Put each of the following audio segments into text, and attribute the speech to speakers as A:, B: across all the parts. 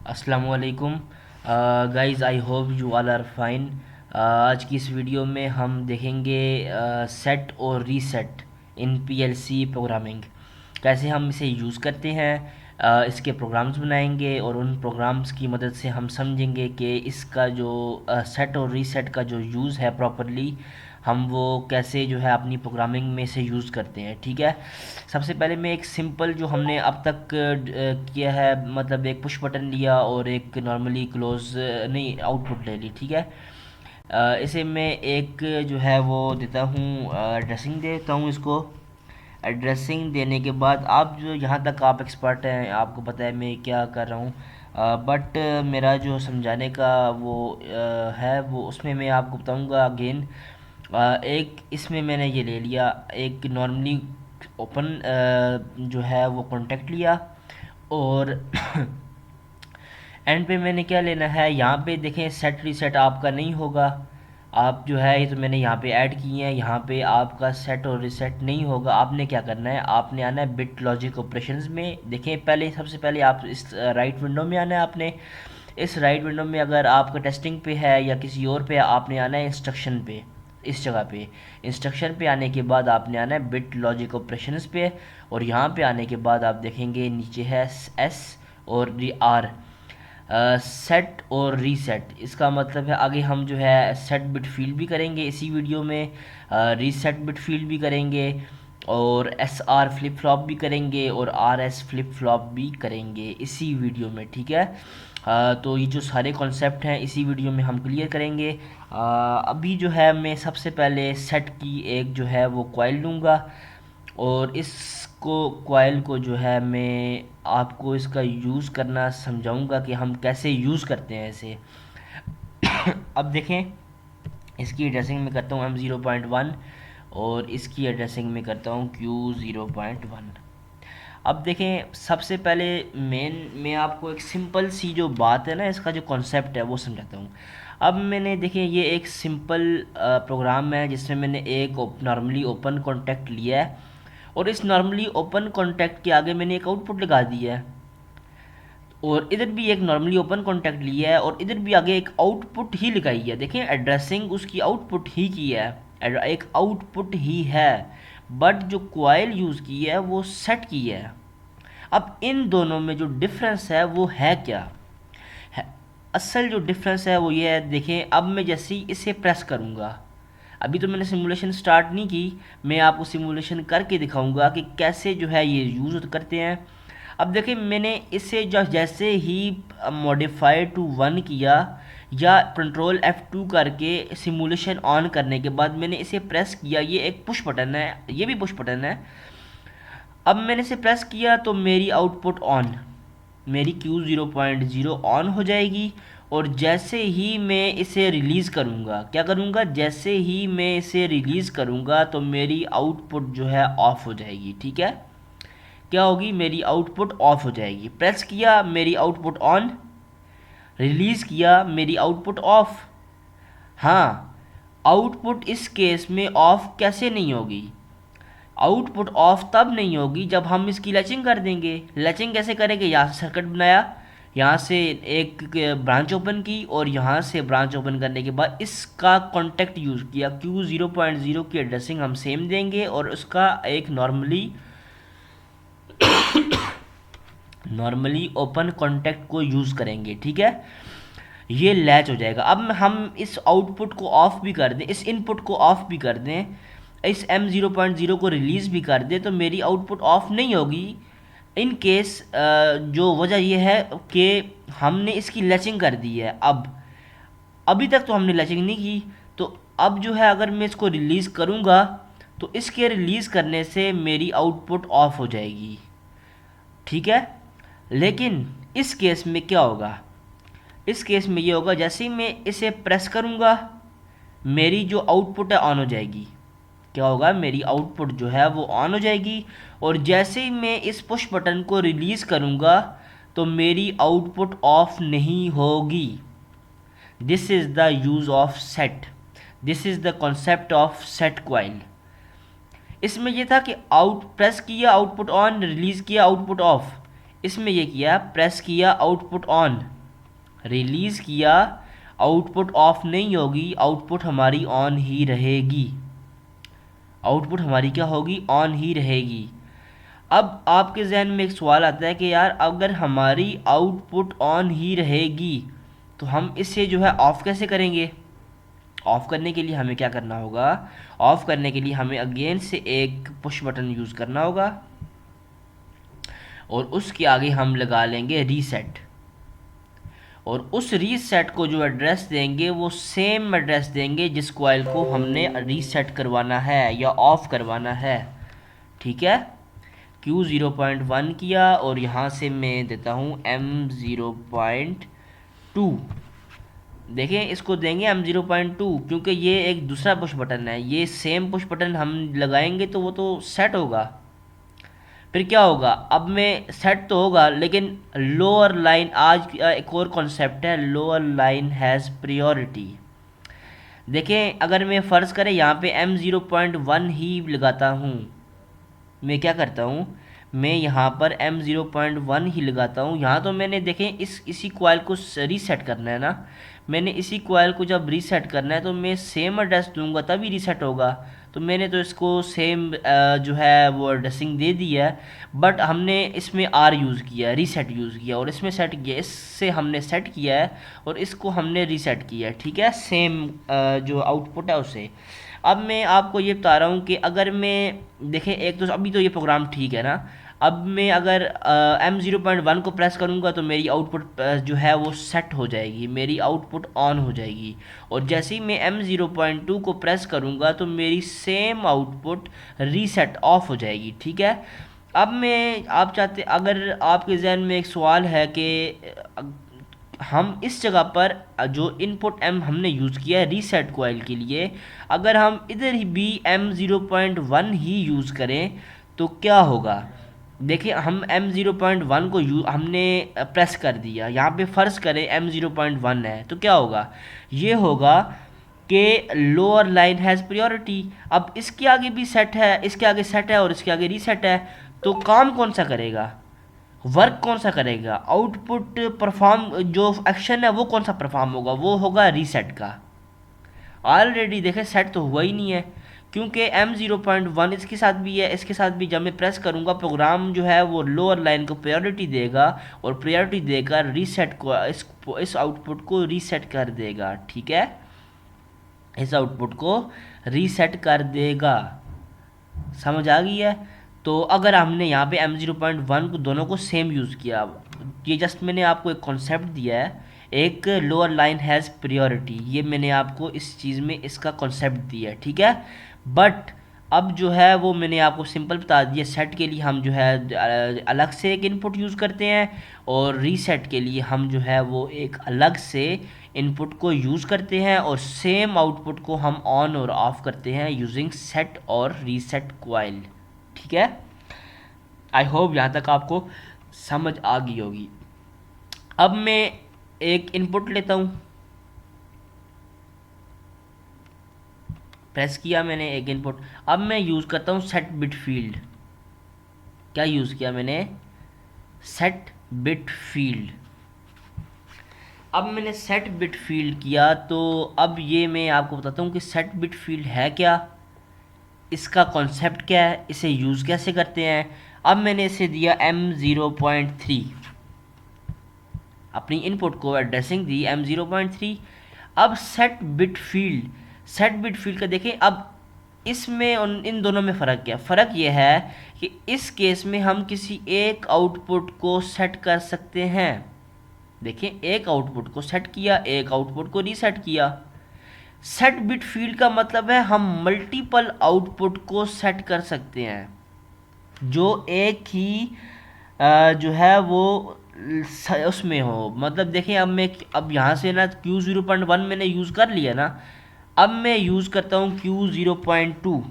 A: अस्सलामुअलैकुम guys, I hope you all are fine. आज की इस वीडियो में हम देखेंगे सेट और रीसेट इन पीएलसी प्रोग्रामिंग, कैसे हम इसे यूज़ करते हैं। इसके प्रोग्राम्स बनाएंगे और उन प्रोग्राम्स की मदद से हम समझेंगे कि इसका जो सेट और रीसेट का जो यूज़ है प्रॉपरली, हम वो कैसे जो है अपनी प्रोग्रामिंग में से यूज़ करते हैं। ठीक है, सबसे पहले मैं एक सिंपल जो हमने अब तक किया है, मतलब एक पुश बटन लिया और एक नॉर्मली क्लोज नहीं आउटपुट ले ली। ठीक है, इसे मैं एक जो है वो देता हूँ, एड्रेसिंग देता हूँ इसको। एड्रेसिंग देने के बाद आप जो यहाँ तक आप एक्सपर्ट हैं, आपको पता है मैं क्या कर रहा हूँ, बट मेरा जो समझाने का वो है वो उसमें मैं आपको बताऊँगा अगेन। एक इसमें मैंने ये ले लिया, एक नॉर्मली ओपन जो है वो कॉन्टेक्ट लिया, और एंड पे मैंने क्या लेना है, यहाँ पे देखें सेट रीसेट आपका नहीं होगा। आप जो है ये तो मैंने यहाँ पे ऐड किए हैं, यहाँ पे आपका सेट और रीसेट नहीं होगा। आपने क्या करना है, आपने आना है बिट लॉजिक ऑपरेशंस में। देखें पहले, सबसे पहले आप इस राइट विंडो में आना है। आपने इस राइट विंडो में अगर आपका टेस्टिंग पे है या किसी और पे, आपने आना है इंस्ट्रक्शन पे। इस जगह पे इंस्ट्रक्शन पे आने के बाद आपने आना है बिट लॉजिक ऑपरेशंस पे, और यहाँ पे आने के बाद आप देखेंगे नीचे है एस और आर, सेट और रीसेट। इसका मतलब है आगे हम जो है सेट बिट फील्ड भी करेंगे इसी वीडियो में, रीसेट बिट फील्ड भी करेंगे, और एस आर फ्लिप फ्लॉप भी करेंगे, और आर एस फ्लिप फ्लॉप भी करेंगे इसी वीडियो में। ठीक है, तो ये जो सारे कॉन्सेप्ट हैं इसी वीडियो में हम क्लियर करेंगे। अभी जो है मैं सबसे पहले सेट की एक जो है वो कॉइल लूँगा, और इसको कॉइल को जो है मैं आपको इसका यूज़ करना समझाऊंगा कि हम कैसे यूज़ करते हैं इसे। अब देखें, इसकी एड्रेसिंग में करता हूँ M0.1, और इसकी एड्रेसिंग में करता हूँ Q0.1। अब देखें, सबसे पहले मैं आपको एक सिंपल सी जो बात है ना, इसका जो कॉन्सेप्ट है वो समझाता हूँ। अब मैंने देखें ये एक सिंपल प्रोग्राम है जिसमें मैंने एक नॉर्मली ओपन कॉन्टैक्ट लिया है, और इस नॉर्मली ओपन कॉन्टैक्ट के आगे मैंने एक आउटपुट लगा दिया है, और इधर भी एक नॉर्मली ओपन कॉन्टैक्ट लिया है, और इधर भी आगे एक आउटपुट ही लगाई है। देखें एड्रेसिंग उसकी आउटपुट ही की है, एक आउटपुट ही है, बट जो क्वाइल यूज़ की है वो सेट की है। अब इन दोनों में जो डिफरेंस है वो है क्या है? असल जो डिफरेंस है वो ये है, देखें अब मैं जैसे ही इसे प्रेस करूँगा, अभी तो मैंने सिमुलेशन स्टार्ट नहीं की, मैं आपको सिमुलेशन करके दिखाऊंगा कि कैसे जो है ये यूज़ करते हैं। अब देखिए मैंने इसे जो जैसे ही मॉडिफाई टू 1 किया, या कंट्रोल F2 करके सिमुलेशन ऑन करने के बाद मैंने इसे प्रेस किया, ये एक पुश बटन है, ये भी पुश बटन है। अब मैंने इसे प्रेस किया तो मेरी आउटपुट ऑन, मेरी Q0.0 ऑन हो जाएगी, और जैसे ही मैं इसे रिलीज़ करूँगा, क्या करूँगा, जैसे ही मैं इसे रिलीज़ करूँगा तो मेरी आउटपुट जो है ऑफ हो जाएगी। ठीक है, क्या होगी, मेरी आउटपुट ऑफ हो जाएगी। प्रेस किया मेरी आउटपुट ऑन, रिलीज़ किया मेरी आउटपुट ऑफ। हाँ, आउटपुट इस केस में ऑफ कैसे नहीं होगी, आउटपुट ऑफ तब नहीं होगी जब हम इसकी लैचिंग कर देंगे। लैचिंग कैसे करेंगे, यहाँ से सर्किट बनाया, यहाँ से एक ब्रांच ओपन की, और यहाँ से ब्रांच ओपन करने के बाद इसका कॉन्टेक्ट यूज़ किया। Q0.0 की एड्रेसिंग हम सेम देंगे, और उसका एक नॉर्मली ओपन कॉन्टेक्ट को यूज़ करेंगे। ठीक है, ये लैच हो जाएगा। अब हम इस आउटपुट को ऑफ भी कर दें, इस इनपुट को ऑफ भी कर दें, इस M0.0 को रिलीज़ भी कर दें, तो मेरी आउटपुट ऑफ नहीं होगी। इन केस जो वजह यह है कि हमने इसकी लैचिंग कर दी है। अब अभी तक तो हमने लैचिंग नहीं की, तो अब जो है अगर मैं इसको रिलीज़ करूँगा तो इसके रिलीज़ करने से मेरी आउटपुट ऑफ हो जाएगी। ठीक है, लेकिन इस केस में क्या होगा, इस केस में ये होगा, जैसे ही मैं इसे प्रेस करूँगा मेरी जो आउटपुट है ऑन हो जाएगी। क्या होगा, मेरी आउटपुट जो है वो ऑन हो जाएगी, और जैसे ही मैं इस पुश बटन को रिलीज़ करूँगा तो मेरी आउटपुट ऑफ नहीं होगी। This is the use of set, this is the concept of set coil. इसमें यह था कि आउट प्रेस किया आउटपुट ऑन, रिलीज़ किया आउटपुट ऑफ। इसमें ये किया, प्रेस किया, आउटपुट ऑन, रिलीज़ किया, आउटपुट ऑफ नहीं होगी, आउटपुट हमारी ऑन ही रहेगी, आउटपुट हमारी क्या होगी, ऑन ही रहेगी। अब आपके जहन में एक सवाल आता है कि यार अगर हमारी आउटपुट ऑन ही रहेगी तो हम इसे जो है ऑफ़ कैसे करेंगे। ऑफ़ करने के लिए हमें क्या करना होगा, ऑफ़ करने के लिए हमें अगेन से एक पुश बटन यूज़ करना होगा और उसके आगे हम लगा लेंगे रीसेट, और उस रीसेट को जो एड्रेस देंगे वो सेम एड्रेस देंगे जिस कॉइल को हमने रीसेट करवाना है या ऑफ़ करवाना है। ठीक है, Q0.1 किया और यहाँ से मैं देता हूँ M0.2। देखें इसको देंगे M0.2 क्योंकि ये एक दूसरा पुश बटन है, ये सेम पुश बटन हम लगाएंगे तो वो तो सेट होगा। फिर क्या होगा, अब मैं सेट तो होगा लेकिन लोअर लाइन, आज एक और कॉन्सेप्ट है, लोअर लाइन हैज़ प्रियोरिटी। देखें अगर मैं फ़र्ज़ करें यहाँ पे M0.1 ही लगाता हूँ, मैं क्या करता हूँ, मैं यहाँ पर M0.1 ही लगाता हूँ। यहाँ तो मैंने देखें इसी कॉइल को रीसेट करना है ना, मैंने इसी कॉइल को जब रीसेट करना है तो मैं सेम एड्रेस दूंगा तभी रीसेट होगा। तो मैंने तो इसको सेम जो है वो एड्रेसिंग दे दी है, बट हमने इसमें आर यूज़ किया, रीसेट यूज़ किया और इसमें सेट किया, इससे हमने सेट किया है और इसको हमने रीसेट किया है। ठीक है, सेम जो आउटपुट है उसे। अब मैं आपको ये बता रहा हूँ कि अगर मैं देखें, एक तो अभी तो ये प्रोग्राम ठीक है ना, अब मैं अगर M0.1 को प्रेस करूँगा तो मेरी आउटपुट जो है वो सेट हो जाएगी, मेरी आउटपुट ऑन हो जाएगी, और जैसे ही मैं M0.2 को प्रेस करूँगा तो मेरी सेम आउटपुट रीसेट ऑफ हो जाएगी। ठीक है, अब मैं आप चाहते, अगर आपके जहन में एक सवाल है कि हम इस जगह पर जो इनपुट M हमने यूज़ किया है रीसेट कॉइल के लिए, अगर हम इधर ही भी M0.1 ही यूज़ करें तो क्या होगा। देखिए हम M0.1 को हमने प्रेस कर दिया, यहाँ पे फ़र्ज़ करें M0.1 है तो क्या होगा, ये होगा कि लोअर लाइन हैज़ प्रियोरिटी। अब इसके आगे भी सेट है, इसके आगे सेट है और इसके आगे रीसेट है, तो काम कौन सा करेगा, वर्क कौन सा करेगा, आउटपुट परफॉर्म, जो एक्शन है वो कौन सा परफॉर्म होगा, वो होगा रीसेट का। ऑलरेडी देखें सेट तो हुआ ही नहीं है क्योंकि M0.1 इसके साथ भी है, इसके साथ भी, जब मैं प्रेस करूँगा प्रोग्राम जो है वो लोअर लाइन को प्रायोरिटी देगा और प्रायोरिटी देकर रीसेट को इस आउटपुट को रीसेट कर देगा। ठीक है, इस आउटपुट को रीसेट कर देगा, समझ आ गई है। तो अगर हमने यहाँ पे M0.1 को दोनों को सेम यूज़ किया, ये जस्ट मैंने आपको एक कॉन्सेप्ट दिया है, एक लोअर लाइन हैज़ प्रियोरिटी, ये मैंने आपको इस चीज़ में इसका कॉन्सेप्ट दिया है। ठीक है, बट अब जो है वो मैंने आपको सिंपल बता दिया, सेट के लिए हम जो है अलग से एक इनपुट यूज़ करते हैं और रीसेट के लिए हम जो है वो एक अलग से इनपुट को यूज़ करते हैं और सेम आउटपुट को हम ऑन और ऑफ़ करते हैं यूजिंग सेट और रीसेट कॉइल। ठीक है, आई होप यहाँ तक आपको समझ आ गई होगी। अब मैं एक इनपुट लेता हूँ, प्रेस किया मैंने एक इनपुट, अब मैं यूज़ करता हूँ सेट बिट फील्ड। क्या यूज़ किया मैंने, सेट बिट फील्ड। अब मैंने सेट बिट फील्ड किया तो अब ये मैं आपको बताता हूँ कि सेट बिट फील्ड है क्या, इसका कॉन्सेप्ट क्या है, इसे यूज़ कैसे करते हैं। अब मैंने इसे दिया M0.3, अपनी इनपुट को एड्रेसिंग दी M0.3। अब set bit field, set bit field का देखें, अब इसमें इन दोनों में फ़र्क क्या है, फ़र्क ये है कि इस केस में हम किसी एक आउटपुट को सेट कर सकते हैं। देखें, एक आउटपुट को सेट किया, एक आउटपुट को रीसेट किया। सेट बिट फील्ड का मतलब है हम मल्टीपल आउटपुट को सेट कर सकते हैं जो एक ही जो है वो उसमें हो। मतलब देखें, अब यहाँ से ना Q0.1 मैंने यूज़ कर लिया ना, अब मैं यूज़ करता हूँ Q0.2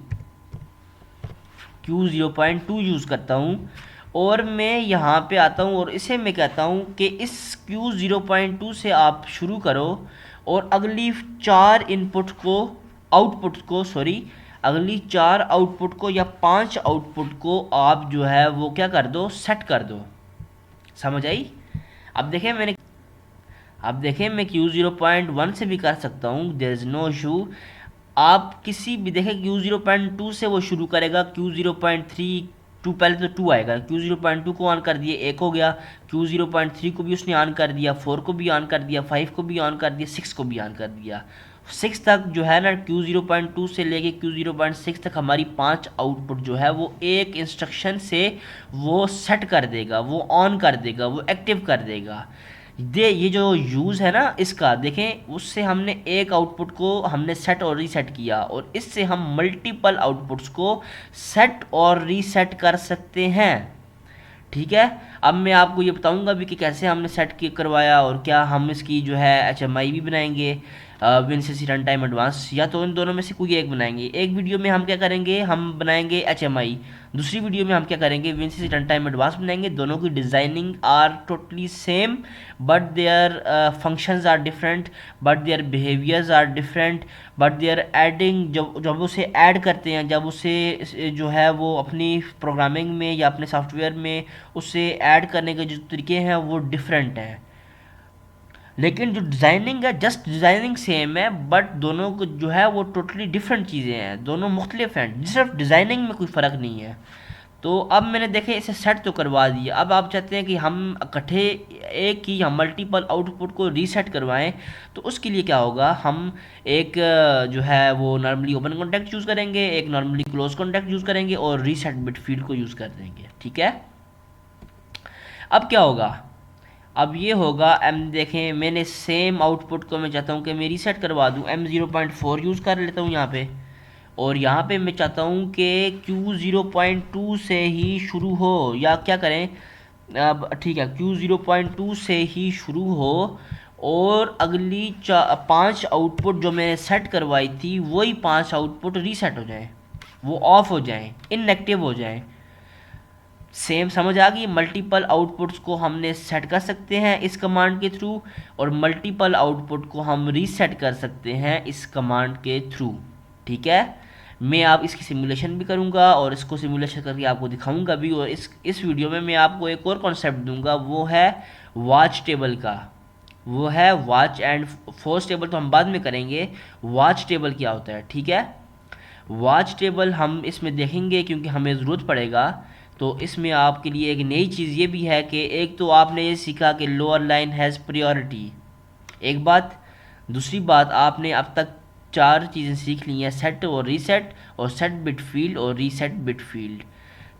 A: यूज़ करता हूँ और मैं यहाँ पे आता हूँ और इसे मैं कहता हूँ कि इस Q0.2 से आप शुरू करो और अगली 4 अगली 4 आउटपुट को या 5 आउटपुट को आप जो है वो क्या कर दो, सेट कर दो। समझ आई? अब देखें मैंने अब देखें मैं Q0.1 से भी कर सकता हूँ, देयर इज़ नो इशू। आप किसी भी देखें Q0.2 से वो शुरू करेगा, Q0.3 टू पहले तो 2 आएगा, Q0.2 को ऑन कर दिए, 1 हो गया, Q0.3 को भी उसने ऑन कर दिया, 4 को भी ऑन कर दिया, 5 को भी ऑन कर दिया, 6 को भी ऑन कर दिया। 6 तक जो है ना, Q0.2 से लेके Q0.6 तक हमारी 5 आउटपुट जो है वो एक इंस्ट्रक्शन से वो सेट कर देगा, वो ऑन कर देगा, वो एक्टिव कर देगा। ये जो यूज़ है ना इसका, देखें उससे हमने एक आउटपुट को हमने सेट और रीसेट किया, और इससे हम मल्टीपल आउटपुट्स को सेट और रीसेट कर सकते हैं। ठीक है, अब मैं आपको ये बताऊंगा भी कि कैसे हमने सेट करवाया, और क्या हम इसकी जो है HMI भी बनाएंगे, विनसीसी रन टाइम एडवांस, या तो इन दोनों में से कोई एक बनाएंगे। एक वीडियो में हम क्या करेंगे, हम बनाएंगे HMI, दूसरी वीडियो में हम क्या करेंगे, विनसीसी रन टाइम एडवांस बनाएंगे। दोनों की designing are totally same, but their functions are different, but their behaviours are different, but their adding, जब जब उसे ऐड करते हैं, जब उसे जो है वो अपनी प्रोग्रामिंग में या अपने सॉफ्टवेयर में उसे ऐड करने के जो तरीके हैं वो डिफरेंट हैं। लेकिन जो डिज़ाइनिंग है, जस्ट डिज़ाइनिंग सेम है, बट दोनों को जो है वो टोटली डिफरेंट चीज़ें हैं, दोनों मुख्तलिफ हैं, सिर्फ डिज़ाइनिंग में कोई फ़र्क नहीं है। तो अब मैंने देखे इसे सेट तो करवा दिया, अब आप चाहते हैं कि हम इकट्ठे एक ही हम मल्टीपल आउटपुट को रीसेट करवाएं, तो उसके लिए क्या होगा, हम एक जो है वो नॉर्मली ओपन कॉन्टैक्ट यूज़ करेंगे, एक नॉर्मली क्लोज कॉन्टैक्ट यूज़ करेंगे, और रीसेट बिट फील्ड को यूज़ कर देंगे। ठीक है, अब क्या होगा, अब ये होगा देखें मैंने सेम आउटपुट को मैं चाहता हूँ कि मैं रीसेट करवा दूँ, M0.4 यूज़ कर लेता हूँ यहाँ पे, और यहाँ पे मैं चाहता हूँ कि Q0.2 से ही शुरू हो, या क्या करें, अब ठीक है Q0.2 से ही शुरू हो, और अगली 5 आउटपुट जो मैंने सेट करवाई थी वही 5 आउटपुट रीसेट हो जाएं, वो ऑफ हो जाएं, इनएक्टिव हो जाएं। सेम समझ आ गई? मल्टीपल आउटपुट्स को हमने सेट कर सकते हैं इस कमांड के थ्रू, और मल्टीपल आउटपुट को हम रीसेट कर सकते हैं इस कमांड के थ्रू। ठीक है, मैं आप इसकी सिमुलेशन भी करूंगा, और इसको सिमुलेशन करके आपको दिखाऊंगा भी, और इस वीडियो में मैं आपको एक और कॉन्सेप्ट दूंगा, वो है वॉच टेबल का, वो है वॉच एंड फोर्स टेबल, तो हम बाद में करेंगे। वॉच टेबल क्या होता है, ठीक है, वॉच टेबल हम इसमें देखेंगे क्योंकि हमें ज़रूरत पड़ेगा। तो इसमें आपके लिए एक नई चीज़ ये भी है कि एक तो आपने ये सीखा कि लोअर लाइन हैज़ प्रायोरिटी, एक बात। दूसरी बात, आपने अब तक 4 चीज़ें सीख ली हैं, सेट और रीसेट, और सेट बिट फील्ड, और रीसेट बिट फील्ड।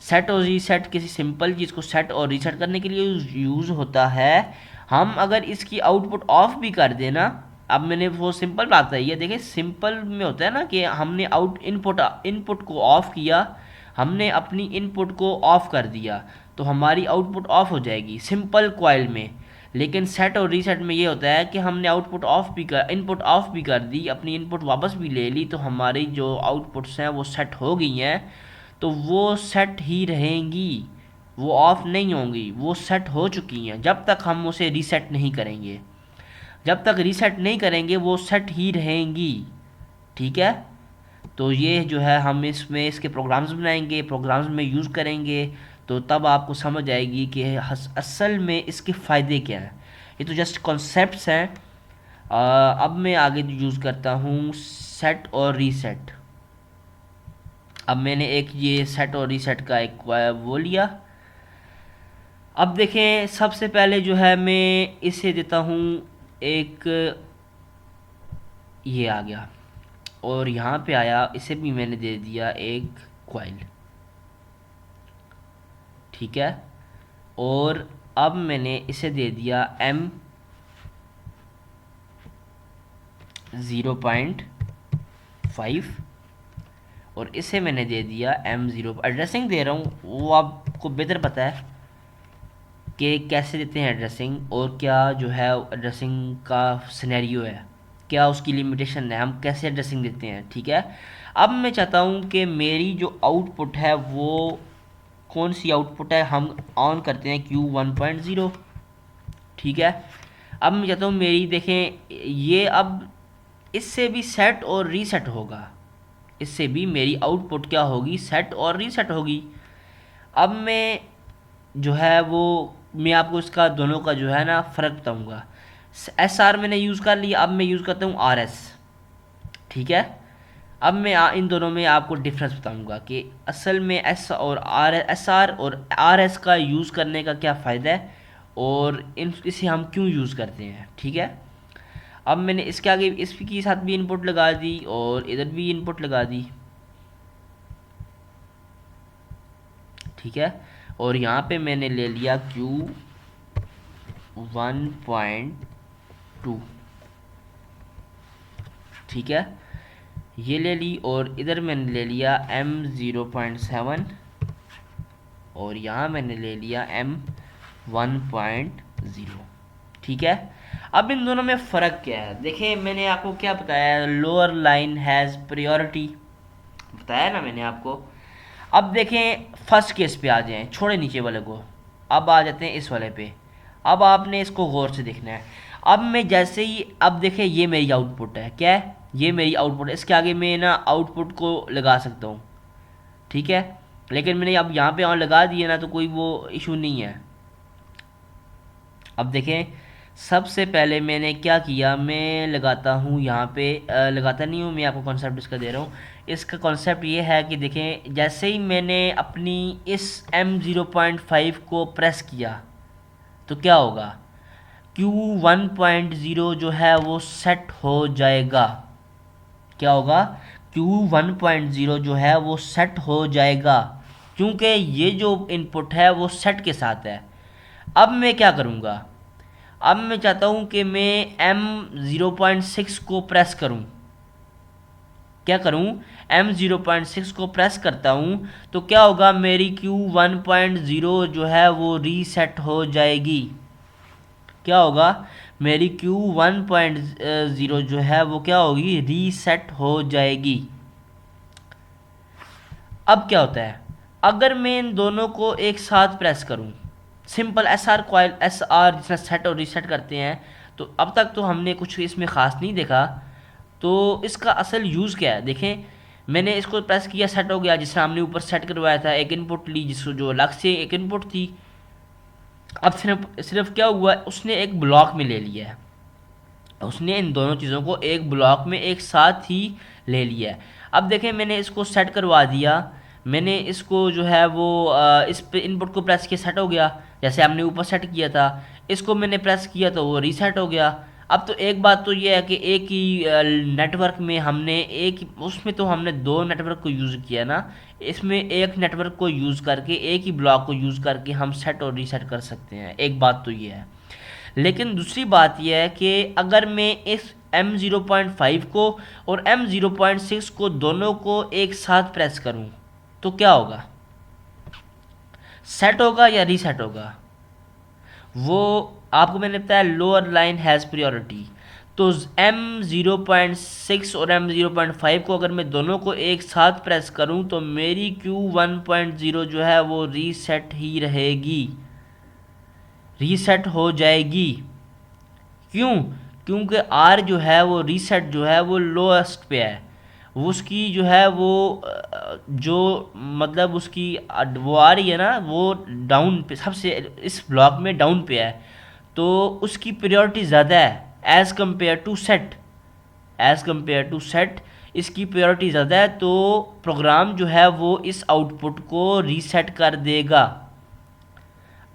A: सेट और रीसेट किसी सिंपल चीज़ को सेट और रीसेट करने के लिए यूज़ होता है। हम अगर इसकी आउटपुट ऑफ भी कर देना, अब मैंने वो सिंपल बात है, ये देखिए सिंपल में होता है ना कि हमने इनपुट को ऑफ किया, हमने अपनी इनपुट को ऑफ कर दिया, तो हमारी आउटपुट ऑफ हो जाएगी सिंपल कॉइल में। लेकिन सेट और रीसेट में ये होता है कि हमने इनपुट ऑफ भी कर दी, अपनी इनपुट वापस भी ले ली, तो हमारी जो आउटपुट्स हैं वो सेट हो गई हैं, तो वो सेट ही रहेंगी, वो ऑफ नहीं होंगी, वो सेट हो चुकी हैं जब तक हम उसे रीसेट नहीं करेंगे। जब तक रीसेट नहीं करेंगे वो सेट ही रहेंगी। ठीक है, तो ये जो है हम इसमें इसके प्रोग्राम्स बनाएंगे, प्रोग्राम्स में यूज़ करेंगे, तो तब आपको समझ आएगी कि असल में इसके फ़ायदे क्या हैं। ये तो जस्ट कॉन्सेप्ट्स हैं। अब मैं आगे यूज़ करता हूँ सेट और रीसेट। अब मैंने एक ये सेट और रीसेट का एक वो लिया। अब देखें सबसे पहले जो है मैं इसे देता हूँ एक, ये आ गया, और यहाँ पे आया, इसे भी मैंने दे दिया एक कॉइल। ठीक है, और अब मैंने इसे दे दिया M0.5, और इसे मैंने दे दिया M0। एड्रेसिंग दे रहा हूँ, वो आपको बेहतर पता है कि कैसे देते हैं एड्रेसिंग, और क्या जो है एड्रेसिंग का सिनेरियो है, क्या उसकी लिमिटेशन है, हम कैसे एड्रेसिंग देते हैं। ठीक है, अब मैं चाहता हूँ कि मेरी जो आउटपुट है वो कौन सी आउटपुट है, हम ऑन करते हैं Q1.0। ठीक है, अब मैं चाहता हूँ मेरी देखें ये, अब इससे भी सेट और रीसेट होगा, इससे भी मेरी आउटपुट क्या होगी, सेट और रीसेट होगी। अब मैं जो है वो मैं आपको इसका दोनों का जो है ना फ़र्क बताऊंगा। एस आर मैंने यूज़ कर लिया, अब मैं यूज़ करता हूँ आर एस। ठीक है, अब मैं इन दोनों में आपको डिफरेंस बताऊंगा कि असल में एस आर और आर एस का यूज़ करने का क्या फ़ायदा है और इसे हम क्यों यूज़ करते हैं। ठीक है, अब मैंने इसके आगे इसके साथ भी इनपुट लगा दी और इधर भी इनपुट लगा दी। ठीक है, और यहाँ पे मैंने ले लिया Q1.2। ठीक है, ये ले ली और इधर मैंने ले लिया M0.7 और यहाँ मैंने ले लिया M1.0। ठीक है, अब इन दोनों में फ़र्क क्या है देखें, मैंने आपको क्या बताया, लोअर लाइन हैज़ प्रायोरिटी बताया ना मैंने आपको। अब देखें फर्स्ट केस पे आ जाएं, छोड़े नीचे वाले को, अब आ जाते हैं इस वाले पे। अब आपने इसको गौर से देखना है। अब मैं जैसे ही, अब देखें ये मेरी आउटपुट है, क्या है, ये मेरी आउटपुट है। इसके आगे मैं ना आउटपुट को लगा सकता हूँ। ठीक है, लेकिन मैंने अब यहाँ पे ऑन लगा दिया ना तो कोई वो इशू नहीं है। अब देखें, सबसे पहले मैंने क्या किया, मैं लगाता हूँ यहाँ पे, लगाता नहीं हूँ मैं, आपको कॉन्सेप्ट इसका दे रहा हूँ। इसका कॉन्सेप्ट ये है कि देखें, जैसे ही मैंने अपनी इस M0.5 को प्रेस किया तो क्या होगा, Q1.0 जो है वो सेट हो जाएगा। क्या होगा, Q1.0 जो है वो सेट हो जाएगा, क्योंकि ये जो इनपुट है वो सेट के साथ है। अब मैं क्या करूँगा, अब मैं चाहता हूँ कि मैं M0.6 को प्रेस करूँ। क्या करूँ, M0.6 को प्रेस करता हूँ तो क्या होगा, मेरी Q1.0 जो है वो रीसेट हो जाएगी। क्या होगा, मेरी Q1.0 जो है वो क्या होगी, रीसेट हो जाएगी। अब क्या होता है, अगर मैं इन दोनों को एक साथ प्रेस करूं, simple S R coil, S R जिसमें सेट और रीसेट करते हैं, तो अब तक तो हमने कुछ इसमें ख़ास नहीं देखा। तो इसका असल यूज़ क्या है देखें, मैंने इसको प्रेस किया, सेट हो गया, जिससे हमने ऊपर सेट करवाया था, एक इनपुट ली जिसको जो अलग से एक इनपुट थी। अब सिर्फ सिर्फ क्या हुआ, उसने एक ब्लॉक में ले लिया है, उसने इन दोनों चीज़ों को एक ब्लॉक में एक साथ ही ले लिया है। अब देखें, मैंने इसको सेट करवा दिया, मैंने इसको जो है वो इस पे इनपुट को प्रेस किया, सेट हो गया, जैसे हमने ऊपर सेट किया था। इसको मैंने प्रेस किया तो वो रीसेट हो गया। अब तो एक बात तो ये है कि एक ही नेटवर्क में हमने उसमें तो हमने दो नेटवर्क को यूज़ किया ना, इसमें एक नेटवर्क को यूज़ करके, एक ही ब्लॉक को यूज़ करके हम सेट और रीसेट कर सकते हैं। एक बात तो ये है, लेकिन दूसरी बात यह है कि अगर मैं इस M0.5 को और M0.6 को दोनों को एक साथ प्रेस करूं तो क्या होगा, सेट होगा या रीसेट होगा। वो आपको मैंने बताया लोअर लाइन हैज़ प्रायोरिटी। तो M0.6 और M0.5 को अगर मैं दोनों को एक साथ प्रेस करूं तो मेरी Q1.0 जो है वो रीसेट ही रहेगी, रीसेट हो जाएगी। क्यों, क्योंकि आर जो है वो रीसेट जो है वो लोएस्ट पे है, वो उसकी जो है वो जो मतलब उसकी वो आ रही है ना, वो डाउन पे सबसे, इस ब्लॉक में डाउन पे है, तो उसकी प्रायोरिटी ज़्यादा है as compare to set. As compare to set इसकी प्रायोरिटी ज़्यादा है, तो प्रोग्राम जो है वो इस आउटपुट को रीसेट कर देगा।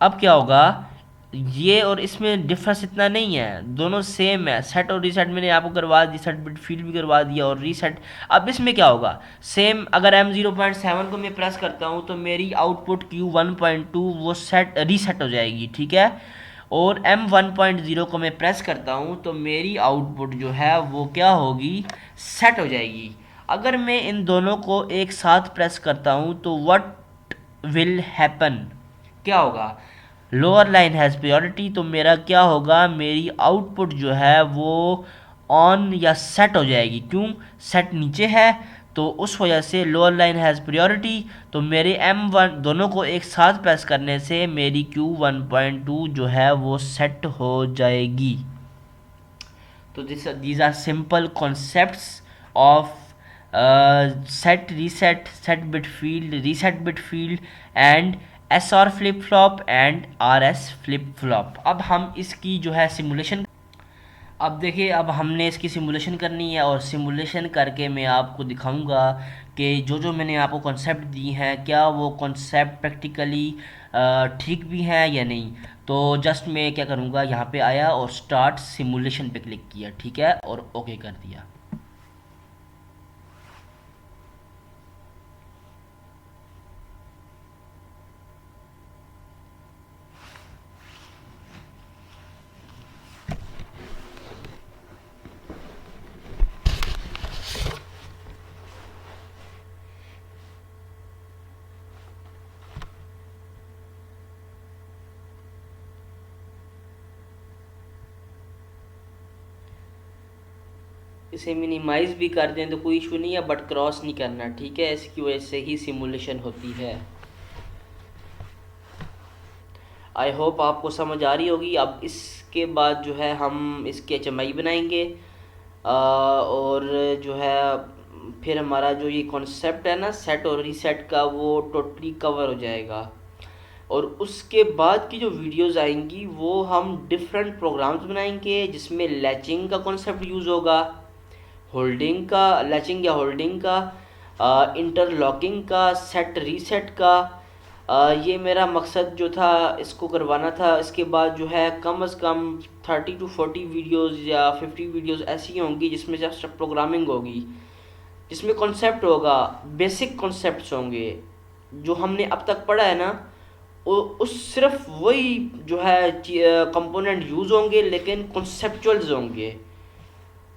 A: अब क्या होगा, ये और इसमें डिफरेंस इतना नहीं है, दोनों सेम है। सेट और रीसेट मैंने आपको करवा दी, सेट बिट फील्ड भी करवा दिया और रीसेट। अब इसमें क्या होगा, सेम अगर M0.7 को मैं प्रेस करता हूँ तो मेरी आउटपुट Q1.2 वो रीसेट हो जाएगी। ठीक है, और M1.0 को मैं प्रेस करता हूँ तो मेरी आउटपुट जो है वो क्या होगी, सेट हो जाएगी। अगर मैं इन दोनों को एक साथ प्रेस करता हूँ तो व्हाट विल हैपन, क्या होगा, लोअर लाइन हैज़ प्रायोरिटी, तो मेरा क्या होगा, मेरी आउटपुट जो है वो ऑन या सेट हो जाएगी। क्यों, सेट नीचे है तो उस वजह से लोअर लाइन हैज़ प्रायोरिटी, तो मेरे M1 दोनों को एक साथ प्रेस करने से मेरी Q1.2 जो है वो सेट हो जाएगी। तो these are simple concepts of set, reset, set bit field, reset bit field and S R flip flop and R S flip flop. अब हम इसकी जो है सिमुलेशन, अब देखिए अब हमने इसकी सिमुलेशन करनी है और सिमुलेशन करके मैं आपको दिखाऊंगा कि जो जो मैंने आपको कॉन्सेप्ट दी हैं क्या वो कॉन्सेप्ट प्रैक्टिकली ठीक भी हैं या नहीं। तो जस्ट मैं क्या करूँगा, यहाँ पे आया और स्टार्ट सिमुलेशन पे क्लिक किया, ठीक है, और ओके कर दिया। इसे मिनिमाइज भी कर दें तो कोई इशू नहीं है, बट क्रॉस नहीं करना, ठीक है, इसकी वजह से ही सिमुलेशन होती है। आई होप आपको समझ आ रही होगी। अब इसके बाद जो है हम इसकी एचएमआई बनाएंगे और जो है फिर हमारा जो ये कॉन्सेप्ट है ना सेट और रीसेट का, वो टोटली कवर हो जाएगा। और उसके बाद की जो वीडियोस आएंगी वो हम डिफरेंट प्रोग्राम्स बनाएंगे जिसमें लैचिंग का कॉन्सेप्ट यूज़ होगा, होल्डिंग का, लैचिंग या होल्डिंग का, इंटरलॉकिंग का, सेट रीसेट का। ये मेरा मकसद जो था इसको करवाना था। इसके बाद जो है कम से कम 30 to 40 वीडियोस या 50 वीडियोस ऐसी होंगी जिसमें जस्ट प्रोग्रामिंग होगी, जिसमें कॉन्सेप्ट होगा, बेसिक कॉन्सेप्ट्स होंगे जो हमने अब तक पढ़ा है ना, उस सिर्फ वही जो है कंपोनेंट यूज़ होंगे, लेकिन कॉन्सेप्चुअल्स होंगे,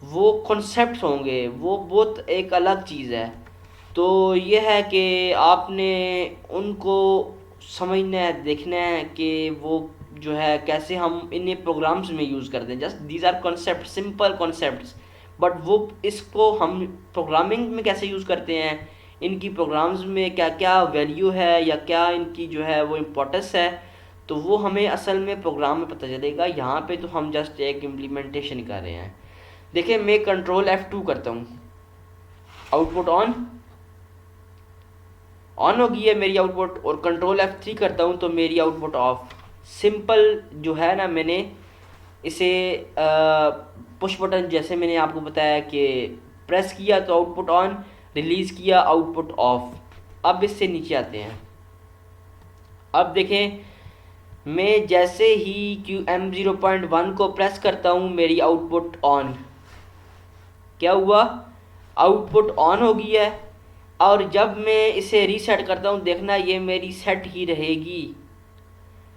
A: वो कॉन्सेप्ट होंगे, वो बहुत एक अलग चीज़ है। तो ये है कि आपने उनको समझना है, देखना है कि वो जो है कैसे हम इन्हें प्रोग्राम्स में यूज़ करते हैं। Just these are concept, simple concepts, but वो इसको हम प्रोग्रामिंग में कैसे यूज़ करते हैं, इनकी प्रोग्राम्स में क्या क्या वैल्यू है या क्या इनकी जो है वो इम्पोर्टेंस है, तो वो हमें असल में प्रोग्राम में पता चलेगा। यहाँ पे तो हम जस्ट एक इम्प्लीमेंटेशन कर रहे हैं। देखिए मैं कंट्रोल F2 करता हूँ, आउटपुट ऑन ऑन हो गई है मेरी आउटपुट, और कंट्रोल F3 करता हूँ तो मेरी आउटपुट ऑफ। सिंपल जो है ना, मैंने इसे पुश बटन जैसे मैंने आपको बताया कि प्रेस किया तो आउटपुट ऑन, रिलीज़ किया आउटपुट ऑफ। अब इससे नीचे आते हैं। अब देखें मैं जैसे ही QM0.1 को प्रेस करता हूँ मेरी आउटपुट ऑन, क्या हुआ, आउटपुट ऑन हो गई है। और जब मैं इसे रीसेट करता हूँ देखना ये मेरी सेट ही रहेगी,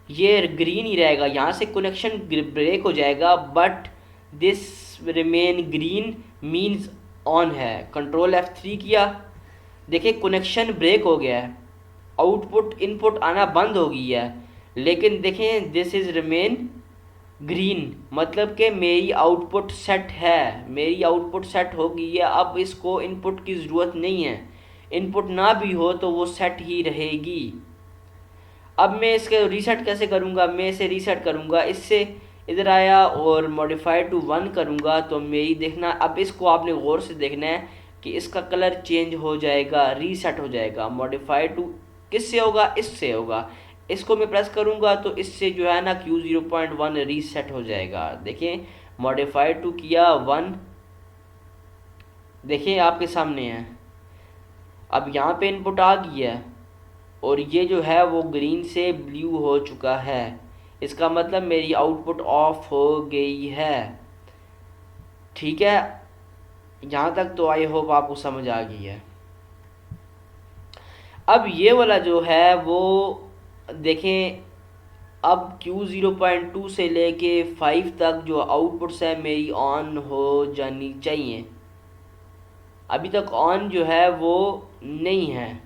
A: ये ग्रीन ही रहेगा, यहाँ से कनेक्शन ब्रेक हो जाएगा but this remain green means on है। कंट्रोल F3 किया, देखिए कनेक्शन ब्रेक हो गया है, आउटपुट इनपुट आना बंद हो गई है, लेकिन देखें दिस इज़ रिमेन ग्रीन, मतलब कि मेरी आउटपुट सेट है, मेरी आउटपुट सेट हो गई है। अब इसको इनपुट की ज़रूरत नहीं है, इनपुट ना भी हो तो वो सेट ही रहेगी। अब मैं इसके रीसेट कैसे करूँगा, मैं इसे रीसेट करूँगा, इससे इधर आया और मॉडिफाई टू 1 करूँगा तो मेरी देखना, अब इसको आपने गौर से देखना है कि इसका कलर चेंज हो जाएगा, रीसेट हो जाएगा। मॉडिफाई टू किससे होगा, इससे होगा। इसको मैं प्रेस करूँगा तो इससे जो है ना Q0.1 रीसेट हो जाएगा। देखें मॉडिफाई टू किया 1, देखें आपके सामने है। अब यहाँ पे इनपुट आ गई है और ये जो है वो ग्रीन से ब्लू हो चुका है, इसका मतलब मेरी आउटपुट ऑफ हो गई है। ठीक है, यहाँ तक तो आई होप आपको समझ आ गई है। अब ये वाला जो है वो देखें, अब Q0.2 से लेके 5 तक जो आउटपुट्स है मेरी ऑन हो जानी चाहिए। अभी तक ऑन जो है वो नहीं है,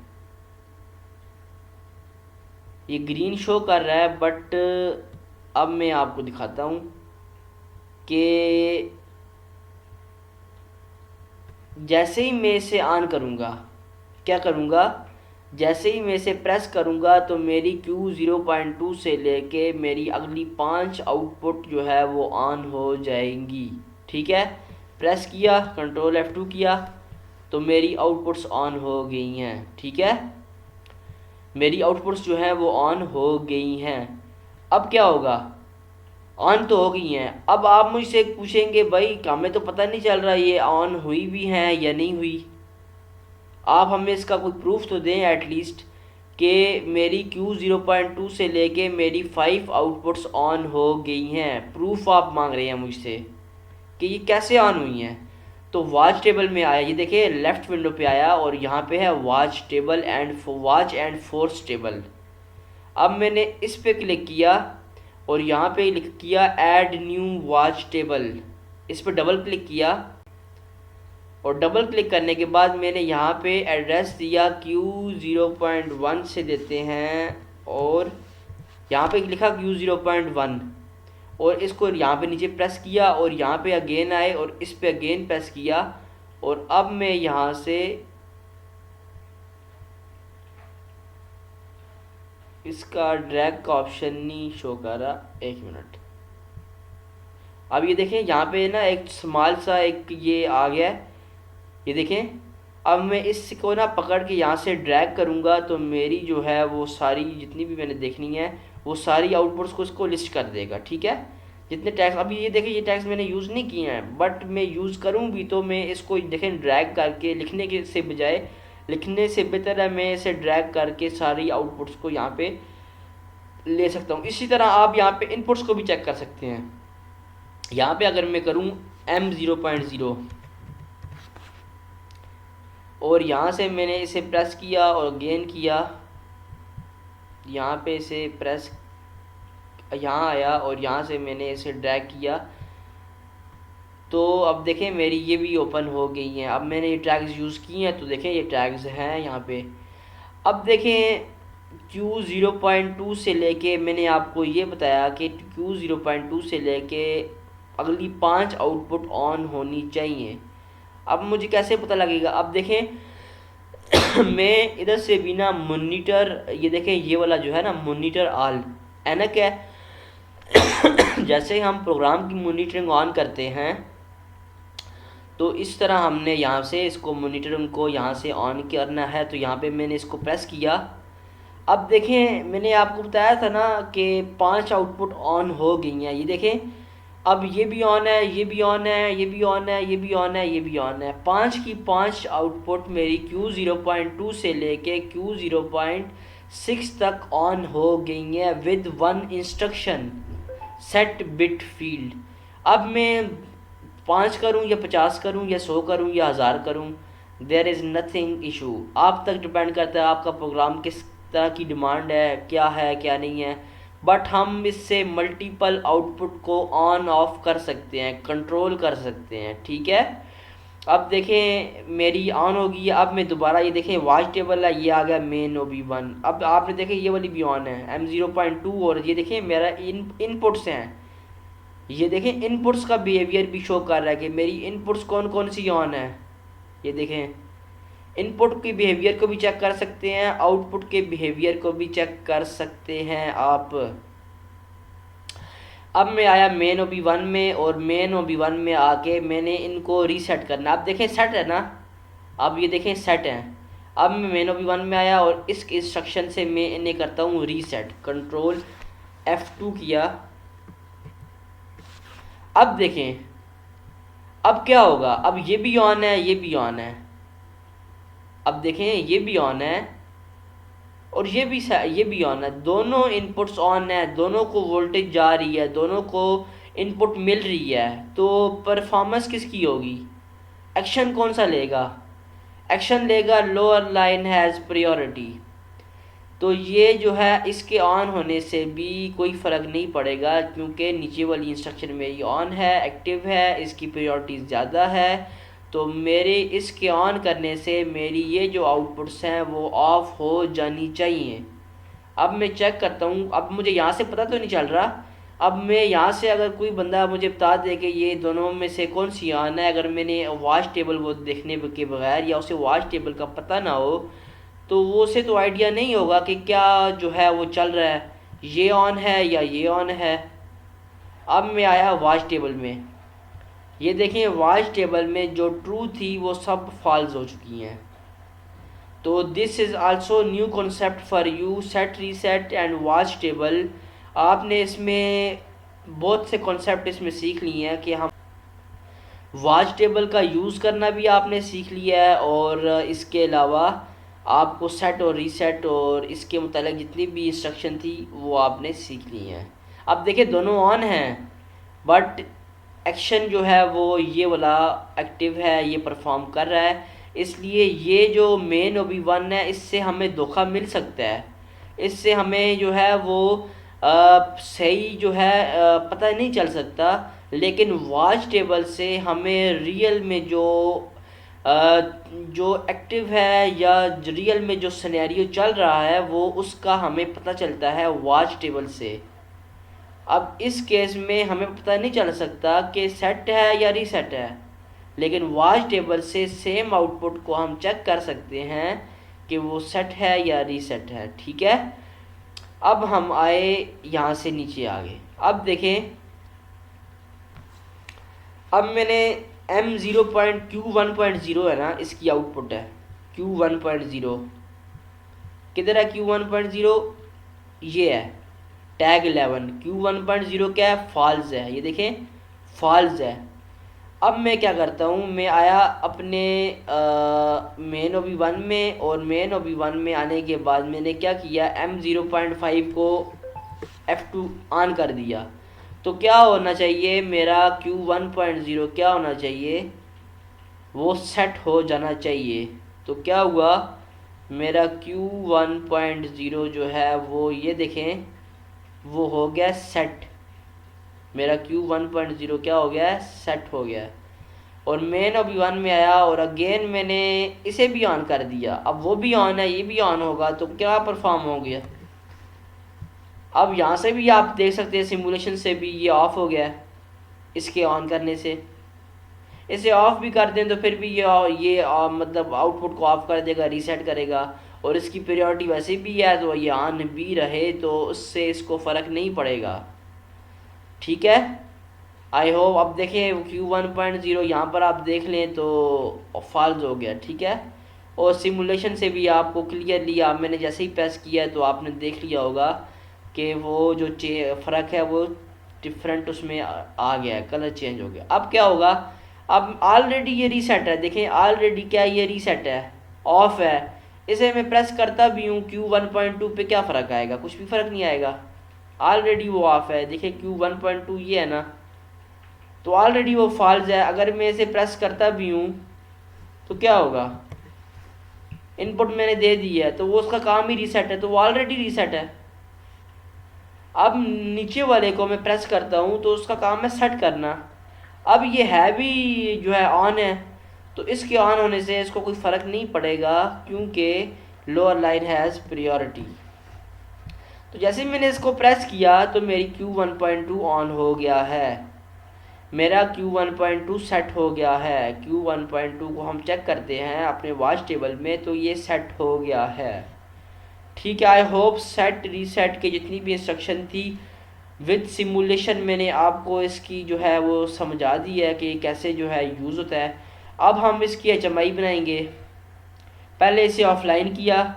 A: ये ग्रीन शो कर रहा है, बट अब मैं आपको दिखाता हूँ कि जैसे ही मैं इसे ऑन करूँगा, क्या करूँगा, जैसे ही मैं इसे प्रेस करूँगा तो मेरी Q0.2 से लेके मेरी अगली 5 आउटपुट जो है वो ऑन हो जाएंगी। ठीक है, प्रेस किया, कंट्रोल F2 किया तो मेरी आउटपुट्स ऑन हो गई हैं। ठीक है, मेरी आउटपुट्स जो है वो ऑन हो गई हैं। अब क्या होगा, ऑन तो हो गई हैं। अब आप मुझसे पूछेंगे भाई हमें तो पता नहीं चल रहा ये ऑन हुई भी हैं या नहीं हुई, आप हमें इसका कोई प्रूफ तो दें एटलीस्ट कि मेरी Q0.2 से लेके मेरी 5 आउटपुट्स ऑन हो गई हैं। प्रूफ आप मांग रहे हैं मुझसे कि ये कैसे ऑन हुई हैं। तो वॉच टेबल में आया, ये देखिए लेफ्ट विंडो पे आया और यहाँ पे है watch table and watch and force table. अब मैंने इस पे क्लिक किया और यहाँ पे लिख किया ऐड न्यू वॉच टेबल, इस पे डबल क्लिक किया और डबल क्लिक करने के बाद मैंने यहाँ पे एड्रेस दिया Q0.1 से देते हैं और यहाँ पे लिखा Q0.1 और इसको यहाँ पे नीचे प्रेस किया और यहाँ पे अगेन आए और इस पे अगेन प्रेस किया और अब मैं यहाँ से इसका ड्रैग का ऑप्शन नहीं शो कर रहा, एक मिनट। अब ये देखें यहाँ पे ना एक स्मॉल सा एक ये आ गया है, ये देखें। अब मैं इसको ना पकड़ के यहाँ से ड्रैग करूँगा तो मेरी जो है वो सारी जितनी भी मैंने देखनी है वो सारी आउटपुट्स को इसको लिस्ट कर देगा, ठीक है। जितने टैग्स अभी ये देखें, ये टैग्स मैंने यूज़ नहीं किए हैं बट मैं यूज़ करूँ भी तो मैं इसको देखें ड्रैग करके लिखने के से बजाय, लिखने से बेहतर है मैं इसे ड्रैग करके सारी आउटपुट्स को यहाँ पे ले सकता हूँ। इसी तरह आप यहाँ पे इनपुट्स को भी चेक कर सकते हैं। यहाँ पे अगर मैं करूँ M0.0 और यहाँ से मैंने इसे प्रेस किया और गेन किया, यहाँ पे इसे प्रेस यहाँ आया और यहाँ से मैंने इसे ड्रैग किया तो अब देखें मेरी ये भी ओपन हो गई हैं। अब मैंने ये टैग्स यूज़ किए हैं तो देखें ये टैग्स हैं यहाँ पे। अब देखें Q0.2 से लेके मैंने आपको ये बताया कि Q0.2 से लेके अगली 5 आउटपुट ऑन होनी चाहिए। अब मुझे कैसे पता लगेगा, अब देखें मैं इधर से भी ना मॉनिटर, ये देखें ये वाला जो है ना मॉनिटर ऑल एनक है जैसे हम प्रोग्राम की मॉनिटरिंग ऑन करते हैं तो इस तरह हमने यहाँ से इसको मॉनिटरिंग को यहाँ से ऑन करना है। तो यहाँ पे मैंने इसको प्रेस किया। अब देखें मैंने आपको बताया था ना कि 5 आउटपुट ऑन हो गई हैं, ये देखें अब ये भी ऑन है, ये भी ऑन है, ये भी ऑन है, ये भी ऑन है, ये भी ऑन है। 5 की 5 आउटपुट मेरी Q0.2 से लेके Q0.6 तक ऑन हो गई हैं with 1 instruction set bit field. अब मैं 5 करूं या 50 करूं या 100 करूं या 1000 करूं, देयर इज़ नथिंग इशू। आप तक डिपेंड करता है आपका प्रोग्राम किस तरह की डिमांड है क्या नहीं है। बट हम इससे मल्टीपल आउटपुट को ऑन ऑफ कर सकते हैं, कंट्रोल कर सकते हैं, ठीक है। अब देखें मेरी ऑन होगी। अब मैं दोबारा ये देखें वॉच टेबल है, ये आ गया मेन OB1। अब आपने देखें ये वाली भी ऑन है M0.2 और ये देखें मेरा इनपुट्स हैं, ये देखें इनपुट्स का बिहेवियर भी शो कर रहा है कि मेरी इनपुट्स कौन कौन सी ऑन है। ये देखें इनपुट के बिहेवियर को भी चेक कर सकते हैं, आउटपुट के बिहेवियर को भी चेक कर सकते हैं आप। अब मैं आया मेन OB1 में और मेन OB1 में आके मैंने इनको रीसेट करना। अब देखें सेट है ना, अब ये देखें सेट है। अब मैं मेन OB1 में आया और इस इंस्ट्रक्शन से मैं इन्हें करता हूँ रीसेट, कंट्रोल F2 किया। अब देखें अब क्या होगा, अब ये भी ऑन है, ये भी ऑन है। अब देखें ये भी ऑन है और ये भी ऑन है, दोनों इनपुट्स ऑन है, दोनों को वोल्टेज जा रही है, दोनों को इनपुट मिल रही है। तो परफॉर्मेंस किसकी होगी, एक्शन कौन सा लेगा, एक्शन लेगा लोअर लाइन हैज़ प्रायोरिटी। तो ये जो है इसके ऑन होने से भी कोई फ़र्क नहीं पड़ेगा क्योंकि नीचे वाली इंस्ट्रक्शन मेरी ऑन है, एक्टिव है, इसकी प्रायोरिटी ज़्यादा है। तो मेरे इसके ऑन करने से मेरी ये जो आउटपुट्स हैं वो ऑफ हो जानी चाहिए। अब मैं चेक करता हूँ, अब मुझे यहाँ से पता तो नहीं चल रहा। अब मैं यहाँ से अगर कोई बंदा मुझे बता दे कि ये दोनों में से कौन सी ऑन है, अगर मैंने वॉच टेबल वो देखने के बगैर या उसे वॉच टेबल का पता ना हो तो वो उसे तो आइडिया नहीं होगा कि क्या जो है वो चल रहा है, ये ऑन है या ये ऑन है। अब मैं आया वॉच टेबल में, ये देखें वॉच टेबल में जो ट्रू थी वो सब फॉल्स हो चुकी हैं। तो this is also new concept for you, set reset and watch table. आपने इसमें बहुत से कॉन्सेप्ट इसमें सीख लिए हैं कि हम वॉच टेबल का यूज़ करना भी आपने सीख लिया है, और इसके अलावा आपको सेट और रीसेट और इसके मुतालिक जितनी भी इंस्ट्रक्शन थी वो आपने सीख ली हैं। अब देखिए दोनों ऑन हैं, बट एक्शन जो है वो ये वाला एक्टिव है, ये परफॉर्म कर रहा है। इसलिए ये जो मेन OB1 है इससे हमें धोखा मिल सकता है, इससे हमें जो है वो सही जो है पता नहीं चल सकता। लेकिन वॉच टेबल से हमें रियल में जो एक्टिव है या रियल में जो सिनेरियो चल रहा है वो उसका हमें पता चलता है वॉच टेबल से। अब इस केस में हमें पता नहीं चल सकता कि सेट है या रीसेट है, लेकिन वॉच टेबल से सेम आउटपुट को हम चेक कर सकते हैं कि वो सेट है या रीसेट है। ठीक है, अब हम आए यहाँ से नीचे आ गए। अब देखें, अब मैंने Q1.0 है ना, इसकी आउटपुट है Q1.0। किधर है Q1.0? ये है टैग 11। Q1.0 क्या है? फॉल्स है, ये देखें फॉल्स है। अब मैं क्या करता हूँ, मैं आया अपने मेन OB1 में, और मेन OB1 में आने के बाद मैंने क्या किया, M0.5 को F2 ऑन कर दिया। तो क्या होना चाहिए, मेरा Q1.0 क्या होना चाहिए, वो सेट हो जाना चाहिए। तो क्या हुआ, मेरा Q1.0 जो है वो ये देखें वो हो गया सेट। मेरा Q1.0 क्या हो गया है, सेट हो गया। और मेन OB1 में आया और अगेन मैंने इसे भी ऑन कर दिया। अब वो भी ऑन है, ये भी ऑन होगा, तो क्या परफॉर्म हो गया। अब यहाँ से भी आप देख सकते हैं सिमुलेशन से भी ये ऑफ हो गया है इसके ऑन करने से। इसे ऑफ भी कर दें तो फिर भी ये मतलब आउटपुट को ऑफ कर देगा, रीसेट करेगा। और इसकी प्रायोरिटी वैसे भी है, तो ये ऑन भी रहे तो उससे इसको फ़र्क नहीं पड़ेगा। ठीक है, आई होप। अब देखें Q1.0 यहाँ पर आप देख लें तो फॉल्स हो गया। ठीक है, और सिमुलेशन से भी आपको क्लियरली, आप मैंने जैसे ही प्रेस किया तो आपने देख लिया होगा कि वो जो फ़र्क है वो डिफरेंट उसमें आ गया है, कलर चेंज हो गया। अब क्या होगा, अब ऑलरेडी ये रीसेट है, देखें ऑलरेडी क्या ये रीसेट है, ऑफ है। इसे मैं प्रेस करता भी हूँ Q1.2 पे, क्या फ़र्क आएगा, कुछ भी फ़र्क नहीं आएगा, ऑलरेडी वो ऑफ है। देखिए Q1.2 ये है ना, तो ऑलरेडी वो फॉल्स है। अगर मैं इसे प्रेस करता भी हूँ तो क्या होगा, इनपुट मैंने दे दी है तो वो उसका काम ही रीसेट है, तो वो ऑलरेडी रीसेट है। अब नीचे वाले को मैं प्रेस करता हूँ तो उसका काम है सेट करना। अब ये है भी जो है ऑन है, तो इसके ऑन होने से इसको कोई फ़र्क नहीं पड़ेगा क्योंकि लोअर लाइन हैज़ प्रायोरिटी। तो जैसे मैंने इसको प्रेस किया तो मेरी Q1.2 ऑन हो गया है, मेरा Q1.2 सेट हो गया है। Q1.2 को हम चेक करते हैं अपने वॉच टेबल में, तो ये सेट हो गया है। ठीक है, आई होप सेट रीसेट की जितनी भी इंस्ट्रक्शन थी विद सिमुलेशन मैंने आपको इसकी जो है वो समझा दी है कि कैसे जो है यूज़ होता है। अब हम इसकी HMI बनाएंगे। पहले इसे ऑफलाइन किया,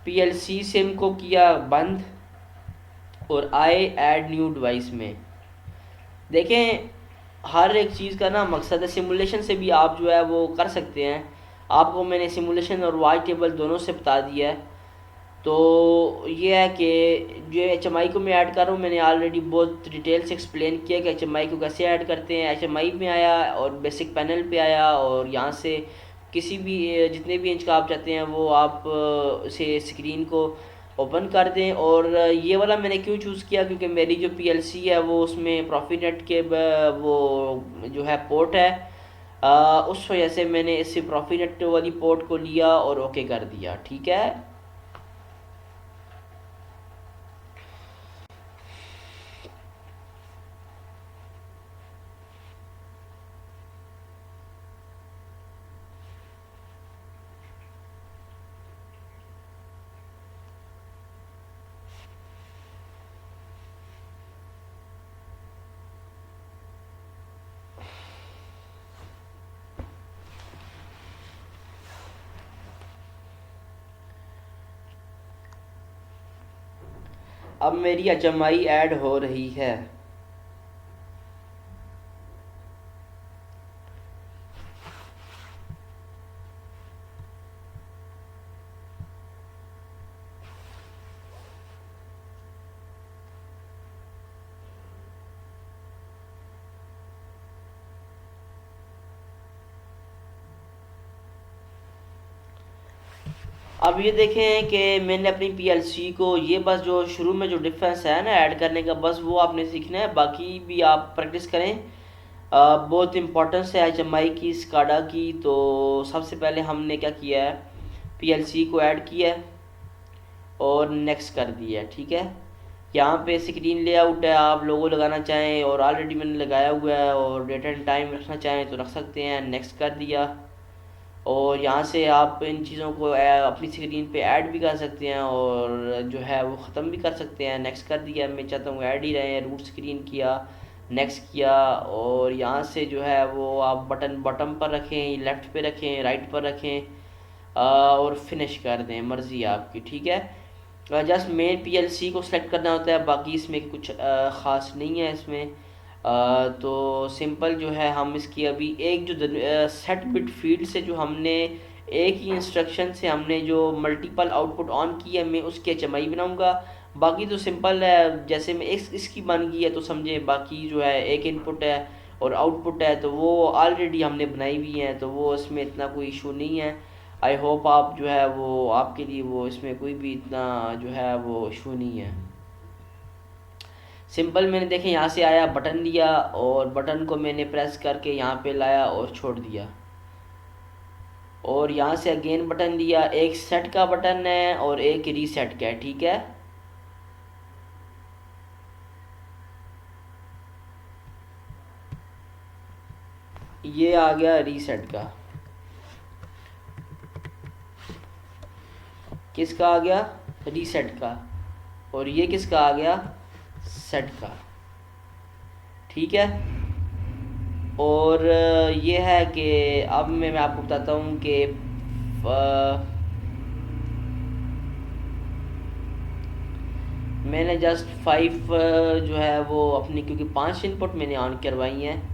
A: PLC सिम को किया बंद, और आए ऐड न्यू डिवाइस में। देखें हर एक चीज़ का ना मकसद है, सिमुलेशन से भी आप जो है वो कर सकते हैं। आपको मैंने सिमुलेशन और वॉच टेबल दोनों से बता दिया है। तो ये है कि जो HMI को मैं ऐड कर रहा हूँ, मैंने ऑलरेडी बहुत डिटेल से एक्सप्लेन किया कि HMI को कैसे ऐड करते हैं। HMI में आया और बेसिक पैनल पे आया, और यहाँ से किसी भी जितने भी इंच का आप चाहते हैं वो आप से स्क्रीन को ओपन कर दें। और ये वाला मैंने क्यों चूज़ किया, क्योंकि मेरी जो PLC है वो उसमें प्रॉफीनेट के वो जो है पोर्ट है, उस वजह से मैंने इस प्रॉफीनेट वाली पोर्ट को लिया और ओके कर दिया। ठीक है, अब मेरी HMI ऐड हो रही है। अब ये देखें कि मैंने अपनी PLC को, ये बस जो शुरू में जो डिफरेंस है ना ऐड करने का, बस वो आपने सीखना है, बाकी भी आप प्रैक्टिस करें। बहुत इम्पोर्टेंस है HMI की, स्काडा की। तो सबसे पहले हमने क्या किया है, PLC को ऐड किया है और नेक्स्ट कर दिया है। ठीक है, यहाँ पे स्क्रीन लेआउट है, आप लोगो लगाना चाहें और ऑलरेडी मैंने लगाया हुआ है, और डेट एंड टाइम रखना चाहें तो रख सकते हैं। नेक्स्ट कर दिया, और यहाँ से आप इन चीज़ों को अपनी स्क्रीन पे ऐड भी कर सकते हैं और जो है वो ख़त्म भी कर सकते हैं। नेक्स्ट कर दिया, मैं चाहता हूँ ऐड ही रहे, रूट स्क्रीन किया, नेक्स्ट किया, और यहाँ से जो है वो आप बटन बॉटम पर रखें, लेफ़्ट पे रखें, राइट पर रखें, और फिनिश कर दें, मर्ज़ी है आपकी। ठीक है, जस्ट मेन PLC को सेलेक्ट करना होता है, बाकी इसमें कुछ ख़ास नहीं है इसमें। तो सिंपल जो है हम इसकी अभी एक जो सेट बिट फील्ड से जो हमने एक ही इंस्ट्रक्शन से हमने जो मल्टीपल आउटपुट ऑन की है, मैं उसकी HMI बनाऊंगा। बाकी तो सिंपल है, जैसे मैं इसकी बन गई है तो समझे, बाकी जो है एक इनपुट है और आउटपुट है, तो वो ऑलरेडी हमने बनाई हुई है, तो वो इसमें इतना कोई इशू नहीं है। आई होप आप जो है वो, आपके लिए वो इसमें कोई भी इतना जो है वो इशू नहीं है। सिंपल मैंने देखे यहाँ से आया, बटन लिया और बटन को मैंने प्रेस करके यहाँ पे लाया और छोड़ दिया, और यहाँ से अगेन बटन लिया। एक सेट का बटन है और एक रीसेट का है। ठीक है, ये आ गया रीसेट का। किसका आ गया, रीसेट का, और ये किसका आ गया, सेट का। ठीक है, और ये है कि अब मैं आपको बताता हूँ कि मैंने जस्ट 5 जो है वो अपनी, क्योंकि 5 इनपुट मैंने ऑन करवाई हैं,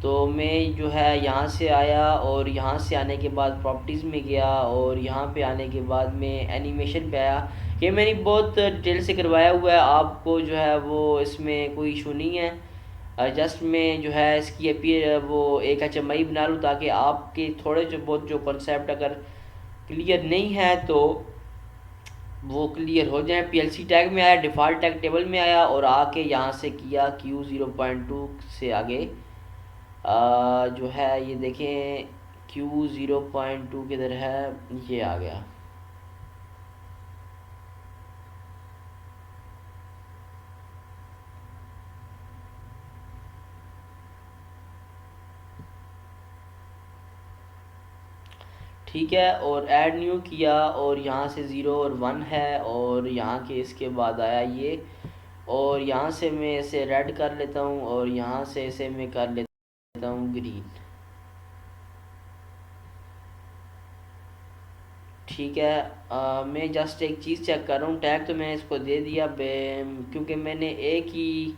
A: तो मैं जो है यहाँ से आया, और यहाँ से आने के बाद प्रॉपर्टीज़ में गया, और यहाँ पे आने के बाद मैं एनिमेशन पे आया। ये मैंने बहुत डिटेल से करवाया हुआ है, आपको जो है वो इसमें कोई इशू नहीं है। जस्ट मैं जो है इसकी वो एक HMI बना लूँ, ताकि आपके थोड़े जो बहुत जो कॉन्सेप्ट अगर क्लियर नहीं है तो वो क्लियर हो जाए। PLC टैग में आया, डिफ़ॉल्ट टैग टेबल में आया, और आके यहाँ से किया Q0.2 से आगे जो है ये देखें Q0.2 किधर है, ये आ गया। ठीक है, और ऐड न्यू किया, और यहाँ से 0 और 1 है, और यहाँ के इसके बाद आया ये, और यहाँ से मैं इसे रेड कर लेता हूँ, और यहाँ से इसे मैं कर लेता हूँ ग्रीन। ठीक है, मैं जस्ट एक चीज़ चेक कर रहा हूँ, टैग तो मैंने इसको दे दिया, क्योंकि मैंने एक ही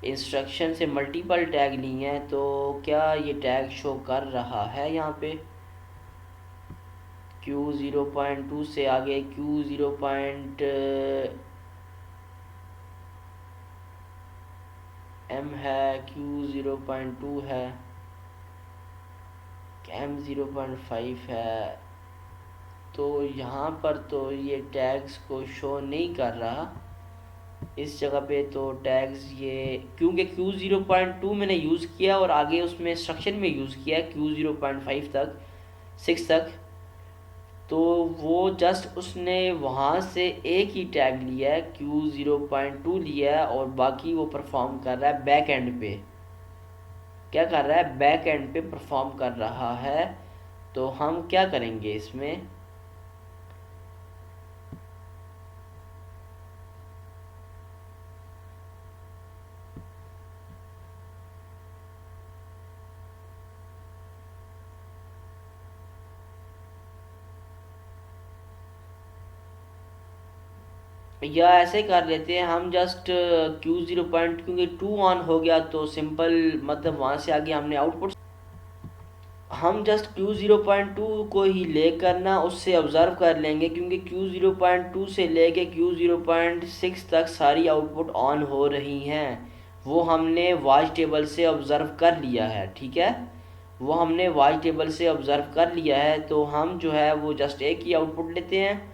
A: इंस्ट्रक्शन से मल्टीपल टैग लिए हैं, तो क्या ये टैग शो कर रहा है यहाँ पे। Q0.2 से आगे Q0.M है, Q0.2 है, M0.5 है, तो यहाँ पर तो ये टैग्स को शो नहीं कर रहा इस जगह पे। तो टैग्स ये, क्योंकि Q0.2 मैंने यूज़ किया और आगे उसमें इंस्ट्रक्शन में यूज़ किया है Q0.5 तक, 6 तक, तो वो जस्ट उसने वहाँ से एक ही टैग लिया है, Q0.2 लिया है, और बाकी वो परफॉर्म कर रहा है बैक एंड पे। क्या कर रहा है, बैक एंड पे परफॉर्म कर रहा है। तो हम क्या करेंगे इसमें, या ऐसे कर लेते हैं हम, जस्ट Q0 पॉइंट, क्योंकि 2 ऑन हो गया तो सिंपल, मतलब वहाँ से आगे हमने आउटपुट, हम जस्ट Q0.2 को ही लेकर ना उससे ऑब्ज़र्व कर लेंगे, क्योंकि Q0.2 से लेके Q0.6 तक सारी आउटपुट ऑन हो रही हैं। वो हमने वॉच टेबल से ऑब्ज़र्व कर लिया है, ठीक है, वो हमने वॉच टेबल से ऑब्ज़र्व कर लिया है। तो हम जो है वो जस्ट एक ही आउटपुट लेते हैं,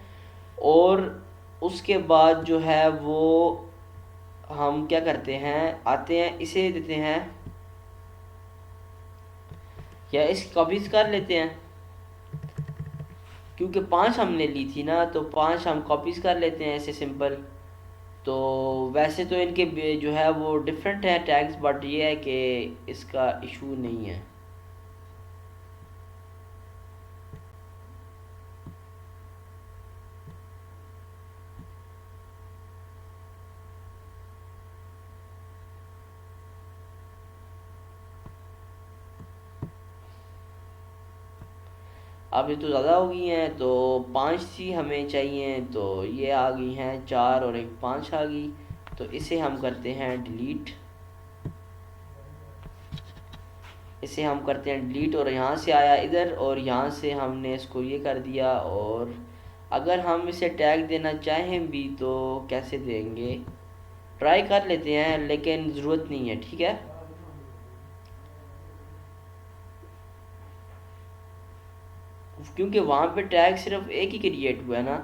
A: और उसके बाद जो है वो हम क्या करते हैं, आते हैं इसे देते हैं, या इसकी कॉपीज कर लेते हैं, क्योंकि 5 हमने ली थी ना, तो 5 हम कॉपीज कर लेते हैं ऐसे सिंपल। तो वैसे तो इनके जो है वो डिफरेंट है टैग्स, बट ये है कि इसका इशू नहीं है। अब ये तो ज़्यादा हो गई हैं, तो 5 थी हमें चाहिए, तो ये आ गई हैं 4 और एक 5 आ गई। तो इसे हम करते हैं डिलीट, इसे हम करते हैं डिलीट, और यहाँ से आया इधर, और यहाँ से हमने इसको ये कर दिया। और अगर हम इसे टैग देना चाहें भी तो कैसे देंगे, ट्राई कर लेते हैं, लेकिन ज़रूरत नहीं है, ठीक है। क्योंकि वहाँ पे टैग सिर्फ एक ही क्रिएट हुआ है ना,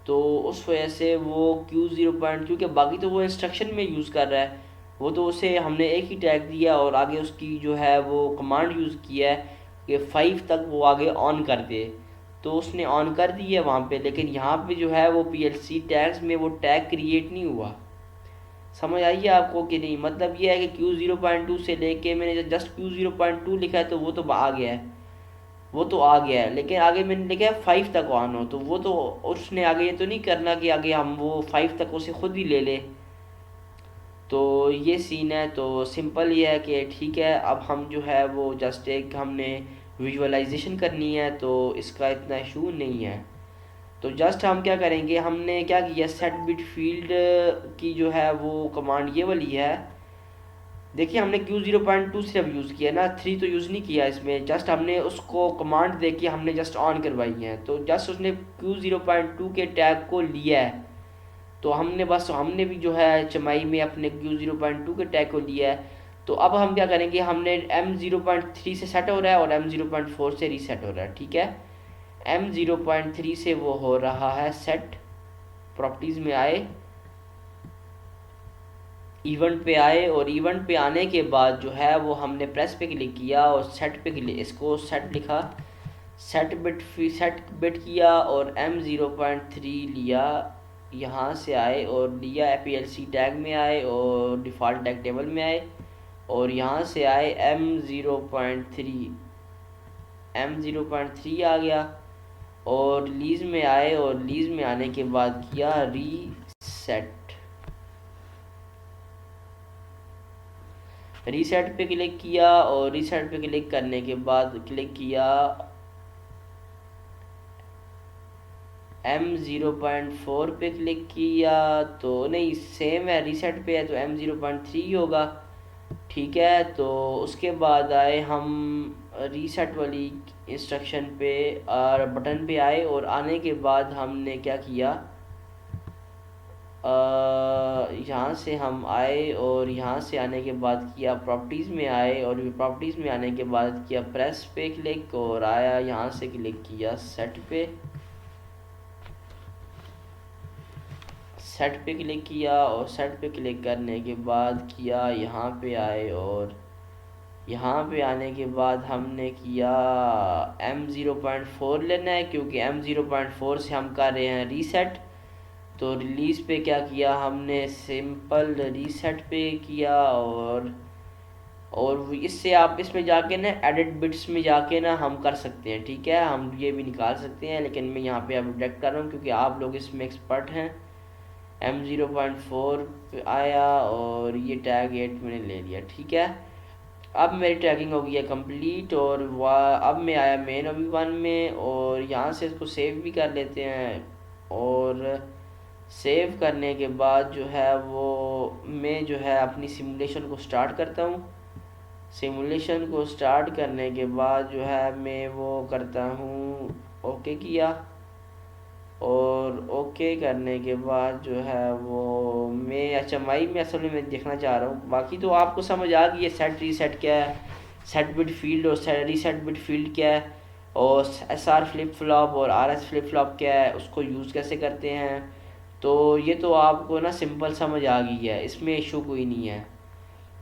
A: तो उस वजह से वो Q0 पॉइंट, क्योंकि बाकी तो वो इंस्ट्रक्शन में यूज़ कर रहा है, वो तो उसे हमने एक ही टैग दिया और आगे उसकी जो है वो कमांड यूज़ किया है कि 5 तक वो आगे ऑन कर दे, तो उसने ऑन कर दी है वहाँ पे। लेकिन यहाँ पे जो है वो PLC टैग्स में वो टैग क्रिएट नहीं हुआ। समझ आइए आपको कि नहीं, मतलब ये है कि Q0.2 से लेके मैंने जस्ट Q0.2 लिखा है, तो वो तो आ गया है, वो तो आ गया है, लेकिन आगे मैंने लिखा है 5 तक ऑन हो, तो वो तो उसने आगे ये तो नहीं करना कि आगे हम वो 5 तक उसे खुद ही ले ले। तो ये सीन है। तो सिंपल ये है कि ठीक है, अब हम जो है वो जस्ट एक हमने विजुअलाइजेशन करनी है, तो इसका इतना इशू नहीं है। तो जस्ट हम क्या करेंगे, हमने क्या किया, सेट बिट फील्ड की जो है वो कमांड ये वाली है। देखिए हमने Q0.2 सिर्फ यूज़ किया ना, 3 तो यूज़ नहीं किया इसमें, जस्ट हमने उसको कमांड दे के हमने जस्ट ऑन करवाई है। तो जस्ट उसने Q0.2 के टैग को लिया है, तो हमने बस हमने भी जो है चमाई में अपने Q0.2 के टैग को लिया है। तो अब हम क्या करेंगे, हमने M0.3 से सेट हो रहा है और M0.4 से रीसेट हो रहा है, ठीक है। M0.3 से वो हो रहा है सेट, प्रॉपर्टीज़ में आए, इवेंट पे आए, और इवेंट पे आने के बाद जो है वो हमने प्रेस पे क्लिक किया और सेट पे क्लिक, इसको सेट लिखा, सेट बिट किया और M0.3 लिया, यहाँ से आए और लिया PLC टैग में आए और डिफ़ॉल्ट टैग टेबल में आए, और यहाँ से आए M0.3 आ गया, और लीज में आए और लीज में आने के बाद किया रीसेट पे क्लिक किया, और रीसेट पे क्लिक करने के बाद क्लिक किया M0.4 पे क्लिक किया, तो नहीं सेम है, रीसेट पे है तो M0.3 होगा, ठीक है। तो उसके बाद आए हम रीसेट वाली इंस्ट्रक्शन पे और बटन पे आए, और आने के बाद हमने क्या किया, यहाँ से हम आए और यहाँ से आने के बाद किया प्रॉपर्टीज़ में आए, और प्रॉपर्टीज़ में आने के बाद किया प्रेस पे क्लिक, और आया यहाँ से क्लिक किया सेट पे क्लिक किया, और सेट पे क्लिक करने के बाद किया यहाँ पे आए, और यहाँ पे आने के बाद हमने किया M0.4 लेना है, क्योंकि M0.4 से हम कर रहे हैं रीसेट। तो रिलीज़ पे क्या किया हमने, सिंपल रीसेट पे किया, और इससे आप इसमें जाके ना एडिट बिट्स में जाके ना हम कर सकते हैं, ठीक है, हम ये भी निकाल सकते हैं, लेकिन मैं यहाँ पे अब डायरेक्ट कर रहा हूँ क्योंकि आप लोग इसमें एक्सपर्ट हैं। M0.4 पे आया और ये टैग 8 मैंने ले लिया, ठीक है। अब मेरी टैगिंग हो गई है कंप्लीट, और अब मैं आया मेन OV1 में, और यहाँ से इसको सेव भी कर लेते हैं, और सेव करने के बाद जो है वो मैं जो है अपनी सिमुलेशन को स्टार्ट करता हूँ। सिमुलेशन को स्टार्ट करने के बाद जो है मैं वो करता हूँ, ओके किया। और ओके करने के बाद जो है वो मैं HMI में असल में मैं देखना चाह रहा हूँ। बाकी तो आपको समझ आ गई है सेट रीसेट क्या है, सेट बिट फील्ड और सेट रीसेट बिट फील्ड क्या है, और SR फ्लिप फ्लॉप और RS फ्लिप फ्लॉप क्या है, उसको यूज़ कैसे करते हैं। तो ये तो आपको ना सिंपल समझ आ गई है, इसमें इशू कोई नहीं है।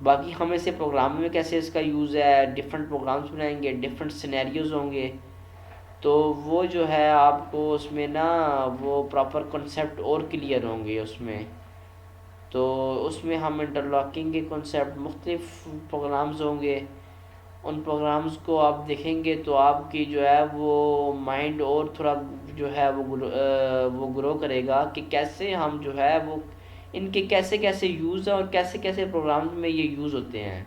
A: बाकी हम इसे प्रोग्राम में कैसे इसका यूज़ है, डिफरेंट प्रोग्राम्स बनाएंगे, डिफरेंट सिनेरियोज होंगे, तो वो जो है आपको उसमें ना वो प्रॉपर कॉन्सेप्ट और क्लियर होंगे उसमें। तो उसमें हम इंटरलॉकिंग के कॉन्सेप्ट मुख्तलिफ प्रोग्राम्स होंगे, उन प्रोग्राम्स को आप देखेंगे तो आपकी जो है वो माइंड और थोड़ा जो है वो ग्रो करेगा कि कैसे हम जो है वो इनके कैसे कैसे यूज़ है और कैसे कैसे प्रोग्राम्स में ये यूज़ होते हैं।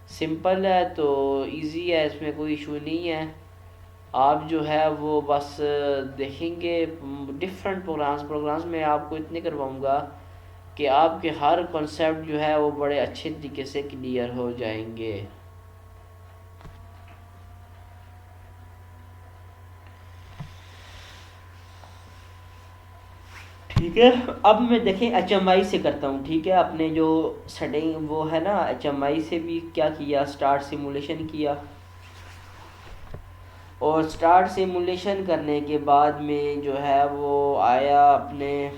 A: सिंपल है तो इजी है, इसमें कोई इशू नहीं है। आप जो है वो बस देखेंगे डिफरेंट प्रोग्राम्स में आपको इतने करवाऊँगा कि आपके हर कॉन्सेप्ट जो है वो बड़े अच्छे तरीके से क्लियर हो जाएंगे। ठीक है, अब मैं देखें HMI से करता हूँ। ठीक है, अपने जो सेटिंग वो है ना, HMI से भी क्या किया, स्टार्ट सिमुलेशन किया, और स्टार्ट सिमुलेशन करने के बाद में जो है वो आया अपने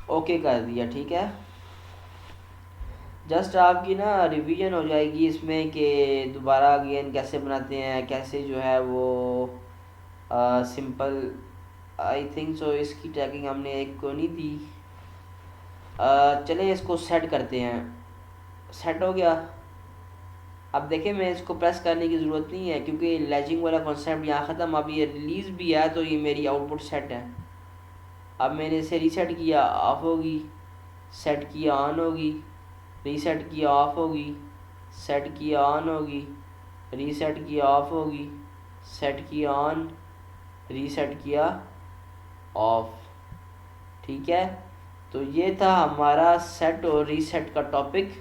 A: ओके कर दिया। ठीक है, जस्ट आपकी ना रिवीजन हो जाएगी इसमें कि दोबारा अगेन कैसे बनाते हैं, कैसे जो है वो सिंपल। आई थिंक सो इसकी टैगिंग हमने एक को नहीं दी। चलें इसको सेट करते हैं। सेट हो गया। अब देखें मैं इसको प्रेस करने की ज़रूरत नहीं है क्योंकि लैचिंग वाला कॉन्सेप्ट यहाँ ख़त्म। अब ये रिलीज़ भी है तो ये मेरी आउटपुट सेट है। अब मैंने इसे रीसेट किया, ऑफ होगी, सेट किया ऑन होगी, रीसेट किया ऑफ होगी, सेट किया ऑन होगी, रीसेट किया ऑफ होगी, सेट किया ऑन, रीसेट किया ऑफ। ठीक है, तो ये था हमारा सेट और रीसेट का टॉपिक,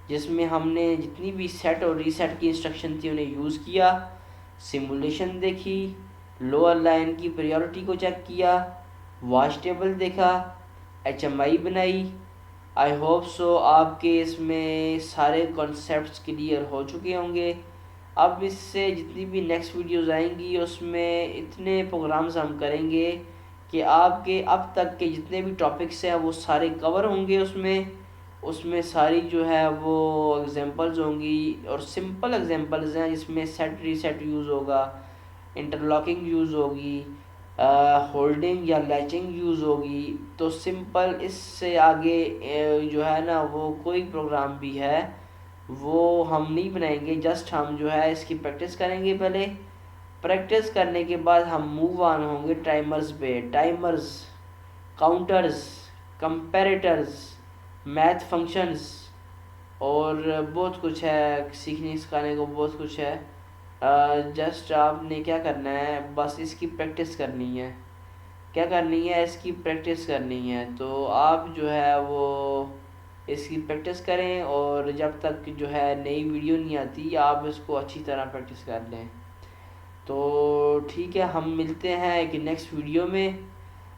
A: जिसमें हमने जितनी भी सेट और रीसेट की इंस्ट्रक्शन थी उन्हें यूज़ किया, सिमुलेशन देखी, लोअर लाइन की प्रायोरिटी को चेक किया, वॉच टेबल देखा, HMI बनाई। आई होप सो आपके इसमें सारे कॉन्सेप्ट्स क्लियर हो चुके होंगे। अब इससे जितनी भी नेक्स्ट वीडियोज़ आएंगी उसमें इतने प्रोग्राम्स हम करेंगे कि आपके अब तक के जितने भी टॉपिक्स हैं वो सारे कवर होंगे उसमें। उसमें सारी जो है वो एग्जांपल्स होंगी और सिंपल एग्जांपल्स हैं जिसमें सेट रीसेट यूज़ होगा, इंटरलॉकिंग यूज़ होगी, होल्डिंग या लैचिंग यूज़ होगी। तो सिंपल, इससे आगे जो है ना वो कोई प्रोग्राम भी है वो हम नहीं बनाएंगे। जस्ट हम जो है इसकी प्रैक्टिस करेंगे पहले। प्रैक्टिस करने के बाद हम मूव ऑन होंगे टाइमर्स पे। Timers, counters, comparators, math functions और बहुत कुछ है, सीखने सिखाने को बहुत कुछ है। जस्ट आपने क्या करना है, बस इसकी प्रैक्टिस करनी है। क्या करनी है, इसकी प्रैक्टिस करनी है। तो आप जो है वो इसकी प्रैक्टिस करें और जब तक जो है नई वीडियो नहीं आती आप इसको अच्छी तरह प्रैक्टिस कर लें। तो ठीक है, हम मिलते हैं एक नेक्स्ट वीडियो में।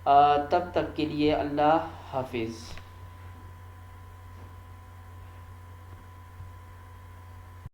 A: तब तक के लिए अल्लाह हाफिज़।